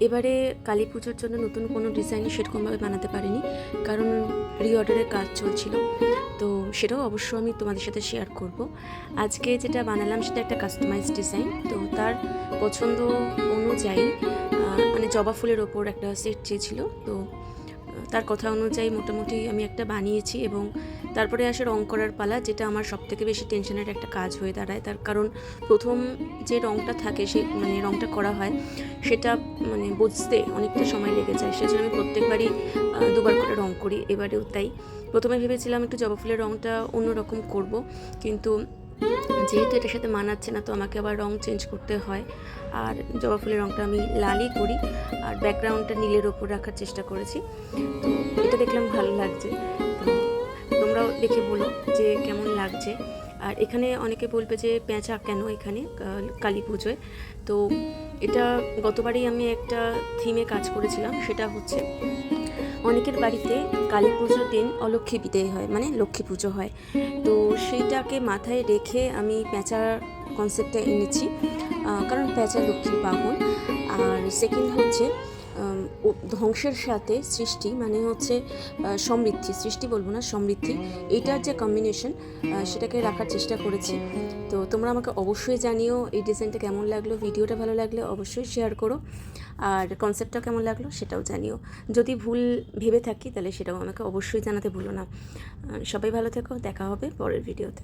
এবারে কালী পুজোর জন্য নতুন কোনো ডিজাইন সেরকমভাবে বানাতে পারিনি, কারণ রিঅর্ডারের কাজ চলছিল। তো সেটাও অবশ্য আমি তোমাদের সাথে শেয়ার করব। আজকে যেটা বানালাম সেটা একটা কাস্টমাইজ ডিজাইন। তো তার পছন্দ অনুযায়ী মানে জবা ফুলের ওপর একটা সেট চেয়েছিল, তো তার কথা অনুযায়ী মোটামুটি আমি একটা বানিয়েছি। এবং তারপরে আসে রং করার পালা, যেটা আমার সবথেকে বেশি টেনশনের একটা কাজ হয়ে দাঁড়ায়। তার কারণ প্রথম যে রংটা থাকে, সেই মানে রংটা করা হয়, সেটা মানে বুঝতে অনেকটা সময় লেগে যায়। সেজন্য আমি প্রত্যেকবারই দুবার করে রং করি। এবারেও তাই। প্রথমে ভেবেছিলাম একটু জবা ফুলের রংটা অন্যরকম করব, কিন্তু যেহেতু এটার সাথে মানাচ্ছে না, তো আমাকে আবার রং চেঞ্জ করতে হয়। আর জবা ফুলের রংটা আমি লালই করি, আর ব্যাকগ্রাউন্ডটা নীলের ওপর রাখার চেষ্টা করেছি। তো এটা দেখলাম ভালো লাগছে। তো তোমরাও দেখে বলো যে কেমন লাগছে। আর এখানে অনেকে বলবে যে পেঁচা কেন এখানে কালী পুজোয়। তো এটা গতবারই আমি একটা থিমে কাজ করেছিলাম। সেটা হচ্ছে অনেকের বাড়িতে কালী পুজোর দিন অলক্ষ্মী বিদায় হয়, মানে লক্ষ্মী পুজো হয়। তো সেইটাকে মাথায় রেখে আমি পেঁচার কনসেপ্টটা এনেছি, কারণ পেঁচা লক্ষ্মীর বাহন। আর সেকেন্ড হচ্ছে ধ্বংসের সাথে সৃষ্টি, মানে হচ্ছে সমৃদ্ধি, সৃষ্টি বলবো না, সমৃদ্ধি, এইটার যে কম্বিনেশন, সেটাকে রাখার চেষ্টা করেছি। তো তোমরা আমাকে অবশ্যই জানিও এই ডিজাইনটা কেমন লাগলো। ভিডিওটা ভালো লাগলে অবশ্যই শেয়ার করো, আর কনসেপ্টটা কেমন লাগলো সেটাও জানিও। যদি ভুল ভেবে থাকি তাহলে সেটাও আমাকে অবশ্যই জানাতে ভুলো না। সবাই ভালো থেকো, দেখা হবে পরের ভিডিওতে।